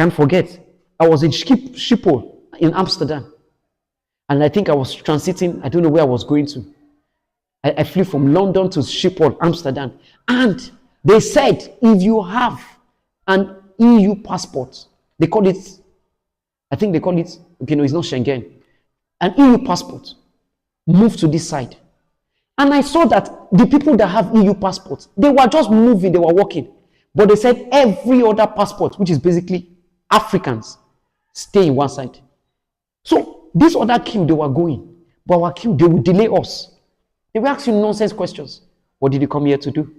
can't forget. I was in Schiphol in Amsterdam. And I think I was transiting. I don't know where I was going to. I flew from London to Schiphol, Amsterdam. And they said, if you have an EU passport, they call it, okay, no, it's not Schengen. An EU passport, move to this side. And I saw that the people that have EU passports, they were just moving, they were walking. But they said every other passport, which is basically Africans, stay in one side. So this other queue, they were going. But our queue, they would delay us. They were asking nonsense questions. What did you come here to do?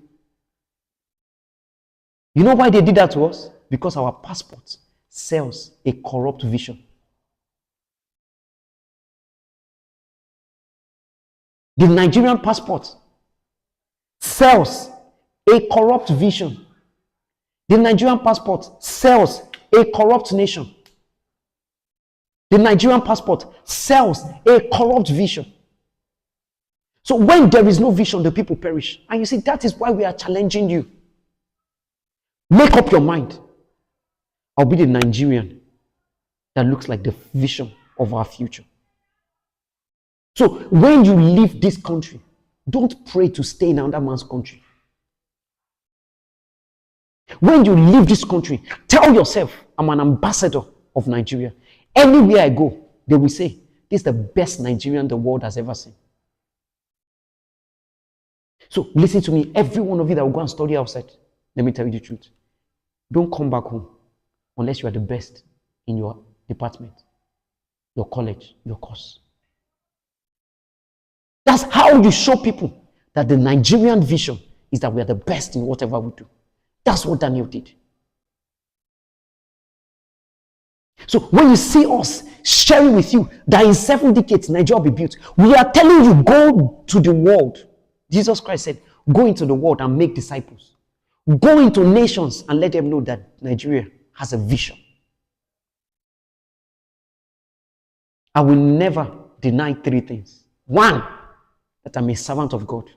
You know why they did that to us? Because our passport sells a corrupt vision. The Nigerian passport sells a corrupt vision. The Nigerian passport sells a corrupt nation. The Nigerian passport sells a corrupt vision. So when there is no vision, the people perish. And you see, that is why we are challenging you. Make up your mind. I'll be the Nigerian that looks like the vision of our future. So when you leave this country, don't pray to stay in another man's country. When you leave this country, tell yourself, I'm an ambassador of Nigeria. Anywhere I go, they will say, this is the best Nigerian the world has ever seen. So listen to me, every one of you that will go and study outside, let me tell you the truth. Don't come back home unless you are the best in your department, your college, your course. That's how you show people that the Nigerian vision is that we are the best in whatever we do. That's what Daniel did. So when you see us sharing with you that in 7 decades Nigeria will be built, we are telling you, go to the world. Jesus Christ said, go into the world and make disciples. Go into nations and let them know that Nigeria has a vision. I will never deny 3 things. 1, that I'm a servant of God.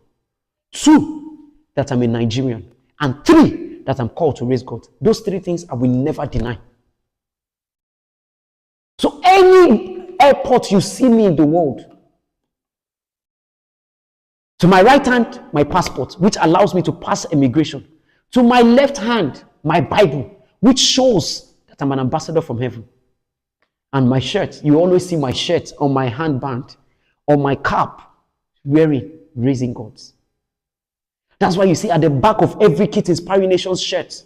2, that I'm a Nigerian. And 3, that I'm called to raise God. Those 3 things I will never deny. So any airport you see me in the world, to my right hand, my passport, which allows me to pass immigration. To my left hand, my Bible, which shows that I'm an ambassador from heaven. And my shirt, you always see my shirt on my handband, on my cap, wearing Raising Gods. That's why you see at the back of every Kit Inspiring Nations shirt,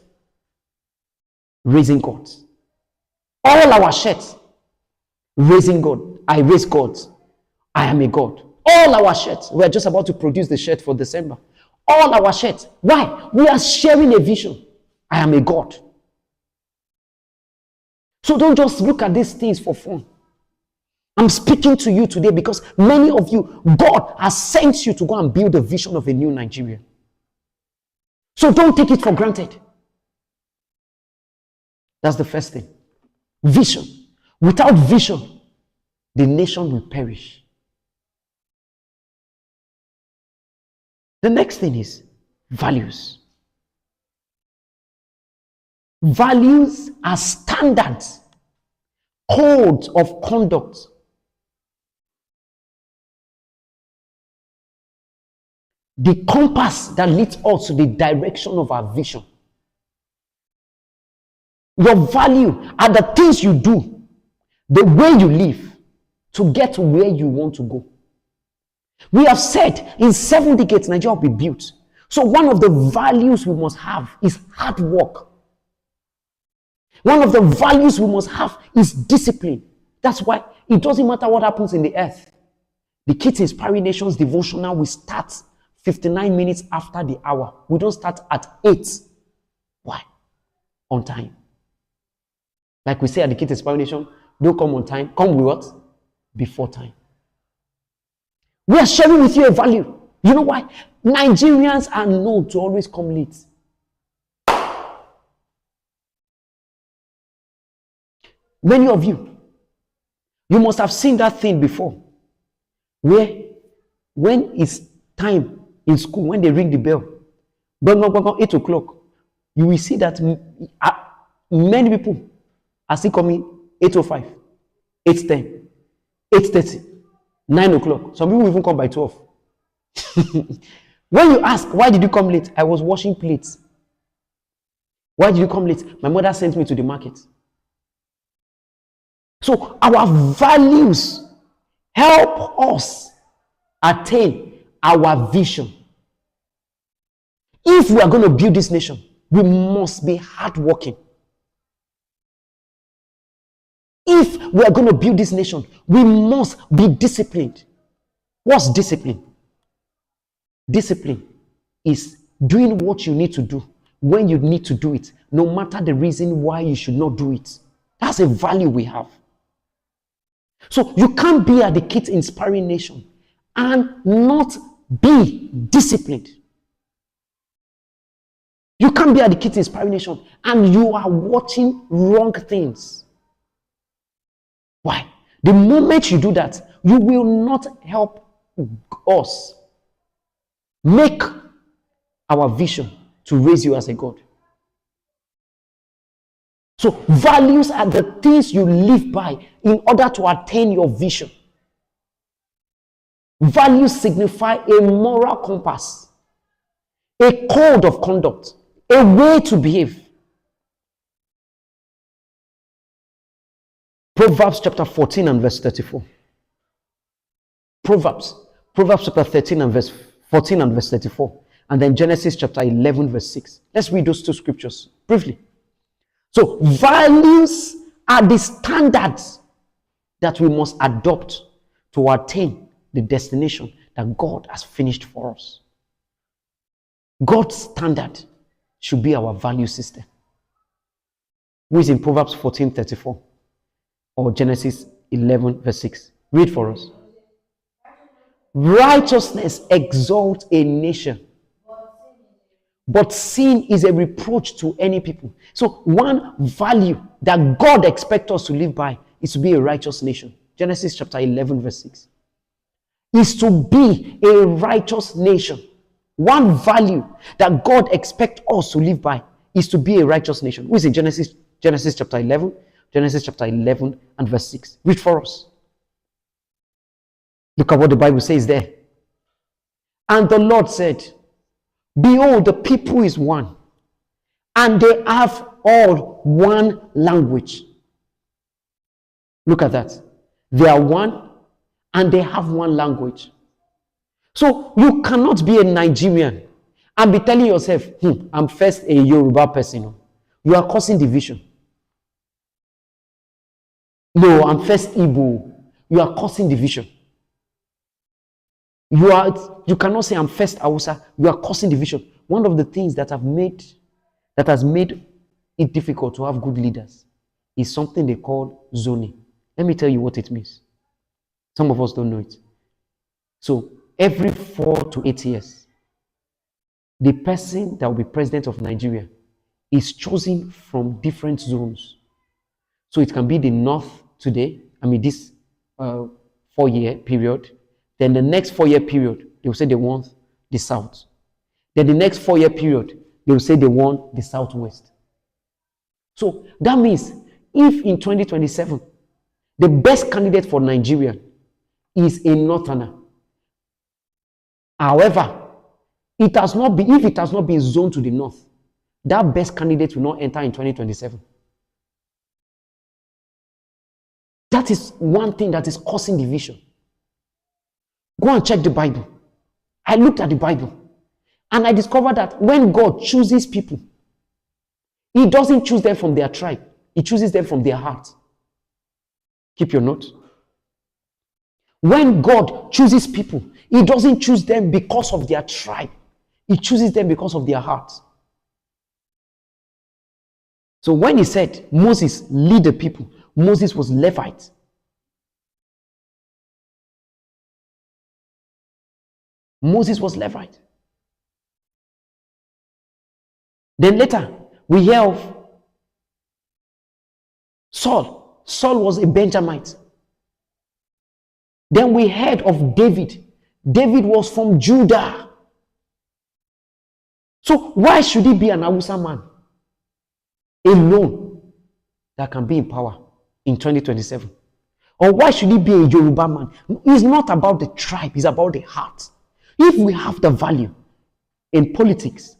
Raising Gods. All our shirts, Raising God. I raise gods. I am a God. All our shirts. We are just about to produce the shirt for December. All our shirts. Why? We are sharing a vision. I am a God. So don't just look at these things for fun. I'm speaking to you today because many of you, God has sent you to go and build a vision of a new Nigeria. So don't take it for granted. That's the first thing. Vision. Without vision, the nation will perish. The next thing is values. Values are standards, codes of conduct. The compass that leads us to the direction of our vision. Your value are the things you do, the way you live, to get to where you want to go. We have said in 7 decades Nigeria will be built. So one of the values we must have is hard work. One of the values we must have is discipline. That's why it doesn't matter what happens in the earth. The Kit Inspiring Nations Devotional will start 59 minutes after the hour. We don't start at 8. Why? On time. Like we say at the Kit Inspiring Nation, don't come on time. Come with what? Before time. We are sharing with you a value. You know why? Nigerians are known to always come late. Many of you, you must have seen that thing before. Where, when it's time in school, when they ring the bell, 8 o'clock, you will see that many people As he coming 8:05, 8:10, 8:30, 9 o'clock. Some people even come by 12. When you ask, why did you come late? I was washing plates. Why did you come late? My mother sent me to the market. So our values help us attain our vision. If we are going to build this nation, we must be hardworking. If we are going to build this nation, we must be disciplined. What's discipline? Discipline is doing what you need to do when you need to do it, no matter the reason why you should not do it. That's a value we have. So you can't be at the Kids Inspiring Nation and not be disciplined. You can't be at the Kids Inspiring Nation and you are watching wrong things. Why? The moment you do that, you will not help us make our vision to raise you as a God. So values are the things you live by in order to attain your vision. Values signify a moral compass, a code of conduct, a way to behave. Proverbs chapter 14 and verse 34. Proverbs chapter 13 and verse 14 and verse 34. And then Genesis chapter 11 verse 6. Let's read those two scriptures briefly. So values are the standards that we must adopt to attain the destination that God has finished for us. God's standard should be our value system. Who is in Proverbs 14:34 or Genesis 11 verse 6? Read for us. Righteousness exalts a nation, but sin is a reproach to any people. So one value that God expects us to live by is to be a righteous nation. Genesis chapter 11 verse 6. Is to be a righteous nation. One value that God expects us to live by is to be a righteous nation. Who is in Genesis chapter 11? Genesis chapter 11 and verse 6. Read for us. Look at what the Bible says there. And the Lord said, behold, the people is one, and they have all one language. Look at that. They are one, and they have one language. So you cannot be a Nigerian and be telling yourself, I'm first a Yoruba person. You are causing division. No, I'm first Igbo. You are causing division. You cannot say I'm first Hausa. You are causing division. One of the things that has made it difficult to have good leaders is something they call zoning. Let me tell you what it means. Some of us don't know it. So every 4 to 8 years, the person that will be president of Nigeria is chosen from different zones. So it can be the north today, this 4-year period. Then the next 4-year period, they will say they want the south. Then the next 4-year period, they will say they want the southwest. So that means if in 2027, the best candidate for Nigeria is a northerner. However, if it has not been zoned to the north, that best candidate will not enter in 2027. That is one thing that is causing division. Go and check the Bible. I looked at the Bible and I discovered that when God chooses people, He doesn't choose them from their tribe. He chooses them from their heart. Keep your note. When God chooses people, He doesn't choose them because of their tribe. He chooses them because of their heart. So when He said, Moses, lead the people, Moses was Levite. Moses was Levite. Then later, we hear of Saul. Saul was a Benjamite. Then we heard of David. David was from Judah. So why should he be an Hausa man alone that can be in power in 2027? Or why should he be a Yoruba man? It's not about the tribe, it's about the heart. If we have the value in politics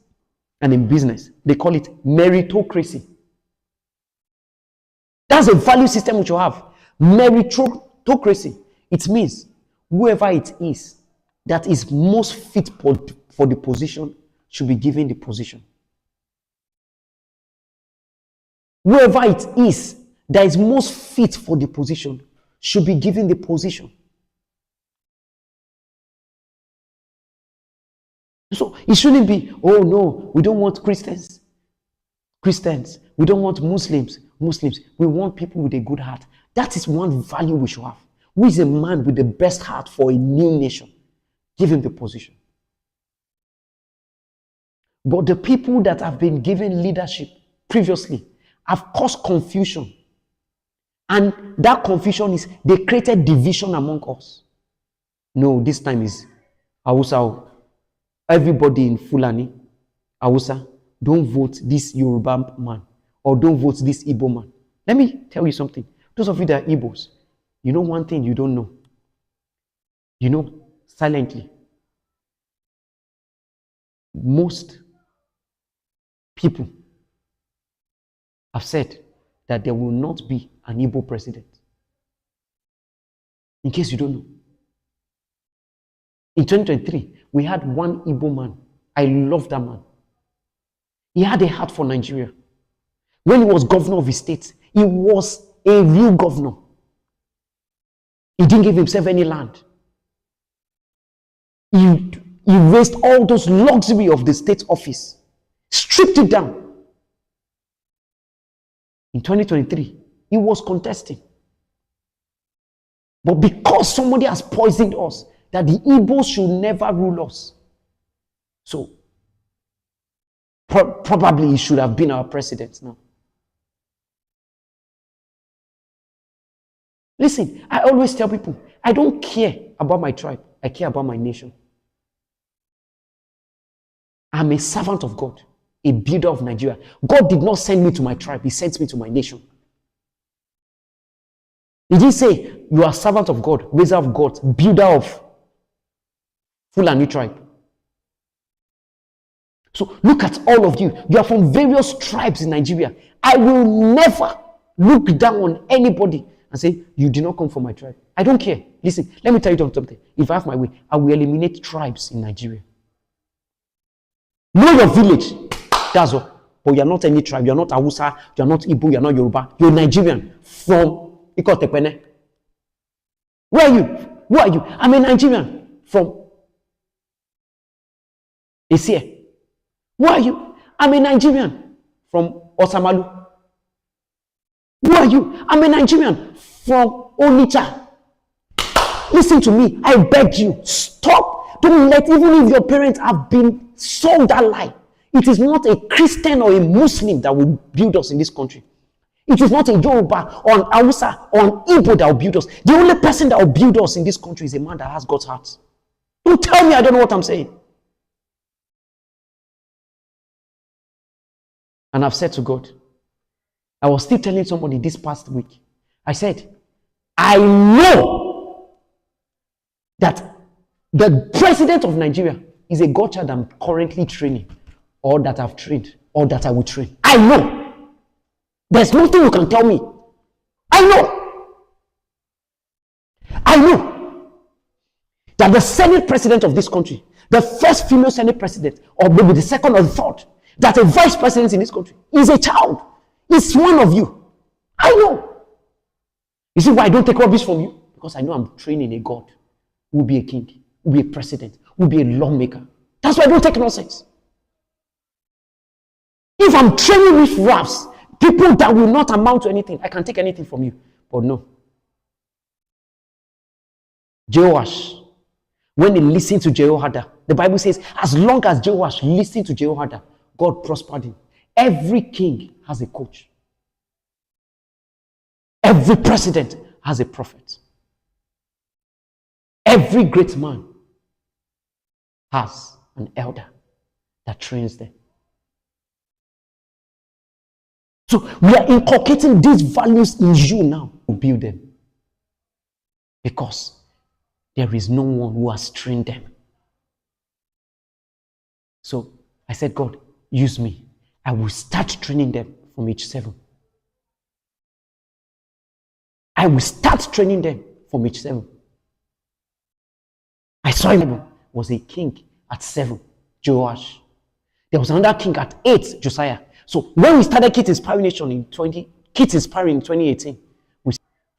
and in business, they call it meritocracy. That's a value system which you have. Meritocracy. It means whoever it is that is most fit for the position should be given the position. Whoever it is that is most fit for the position should be given the position. So it shouldn't be, oh no, we don't want Christians. We don't want Muslims. We want people with a good heart. That is one value we should have. Who is a man with the best heart for a new nation? Give him the position. But the people that have been given leadership previously have caused confusion. And that confusion is they created division among us. No, this time is Hausa. Everybody in Fulani, Hausa, don't vote this Yoruba man or don't vote this Igbo man. Let me tell you something. Those of you that are Igbos, you know one thing you don't know. You know, silently, most people have said that there will not be an Igbo president. In case you don't know. In 2023, we had one Igbo man. I love that man. He had a heart for Nigeria. When he was governor of his state, he was a real governor. He didn't give himself any land. He raised all those luxury of the state office, stripped it down. In 2023, he was contesting. But because somebody has poisoned us, that the Igbos should never rule us. So, probably he should have been our president now. Listen, I always tell people, I don't care about my tribe. I care about my nation. I'm a servant of God, a builder of Nigeria. God did not send me to my tribe. He sent me to my nation. He didn't say, you are a servant of God, raiser of God, builder of Fulani tribe. So look at all of you. You are from various tribes in Nigeria. I will never look down on anybody and say, you did not come from my tribe. I don't care. Listen, let me tell you something. If I have my way, I will eliminate tribes in Nigeria. Know your village. That's all. But you are not any tribe. You are not Hausa. You are not Igbo. You are not Yoruba. You are Nigerian from Ikotepene. Where are you? Who are you? I'm a Nigerian from Esie. Who are you? I'm a Nigerian from Osamalu. Who are you? I'm a Nigerian from Onitsha. Listen to me. I beg you. Stop. Don't let, even if your parents have been sold that lie. It is not a Christian or a Muslim that will build us in this country. It is not a Yoruba or an Hausa or an Igbo that will build us. The only person that will build us in this country is a man that has God's heart. Don't tell me I don't know what I'm saying. And I've said to God, I was still telling somebody this past week, I said, I know that the president of Nigeria is a godchild I'm currently training, or that I've trained, or that I will train. I know. There's nothing you can tell me. I know that the Senate president of this country, the first female Senate president, or maybe the second or the third, that a vice president in this country is a child. It's one of you. I know. You see why I don't take rubbish from you? Because I know I'm training a God who will be a king, who will be a president, who will be a lawmaker. That's why I don't take nonsense. If I'm training with raps, people that will not amount to anything, I can take anything from you. But no. Jehoash, when he listened to Jehoiada, the Bible says, as long as Jehoash listened to Jehoiada, God prospered him. Every king has a coach. Every president has a prophet. Every great man has an elder that trains them. So we are inculcating these values in you now to build them. Because there is no one who has trained them. So I said, God, use me. I will start training them from age 7. I will start training them from age 7. I saw him was a king at 7, Joash. There was another king at 8, Josiah. So when we started Kids Inspiring Nation in 2018, we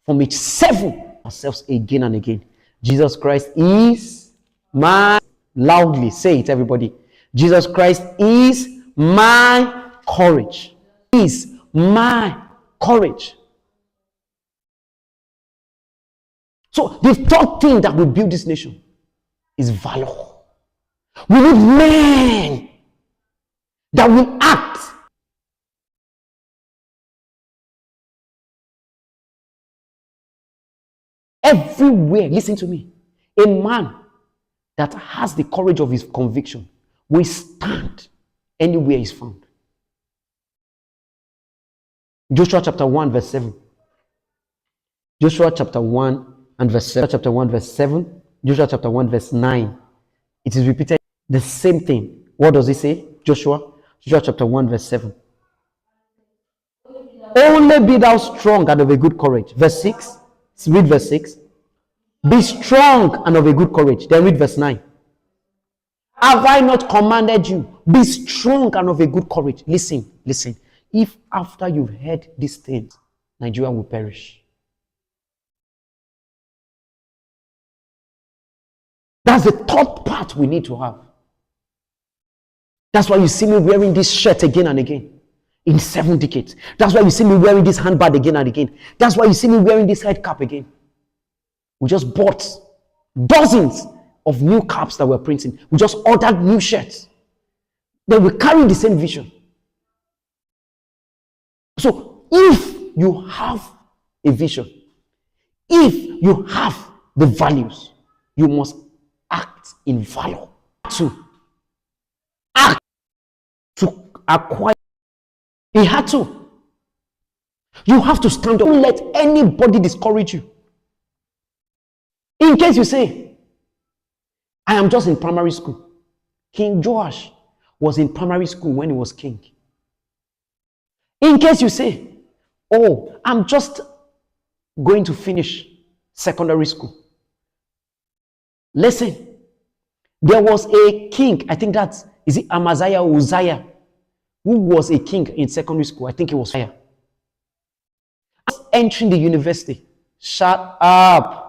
from age 7 ourselves again and again. Jesus Christ is my, loudly say it, everybody. Jesus Christ is my courage. Is my courage. So the third thing that will build this nation is valor. We need men that will act. Everywhere, listen to me. A man that has the courage of his conviction will stand anywhere he's found. Joshua chapter 1 verse 7. Joshua chapter 1 and verse 7. Chapter 1 verse 7. Joshua chapter 1 verse 9. It is repeated the same thing. What does it say? Joshua chapter 1 verse 7. Only be thou strong and of a good courage. Verse 6. Read verse 6. Be strong and of a good courage. Then read verse 9. Have I not commanded you? Be strong and of a good courage. Listen. If after you've heard these things, Nigeria will perish. That's the third part we need to have. That's why you see me wearing this shirt again and again. In 7 decades. That's why you see me wearing this handbag again and again. That's why you see me wearing this head cap again. We just bought dozens of new caps that we're printing. We just ordered new shirts. Then we carry the same vision. So if you have a vision, if you have the values, you must act in valor. To act to acquire. He had to. You have to stand up. Don't let anybody discourage you. In case you say, I am just in primary school. King Joash was in primary school when he was king. In case you say, oh, I'm just going to finish secondary school. Listen, there was a king, I think is it Amaziah or Uzziah, who was a king in secondary school. I think it was fire. Entering the university. Shut up.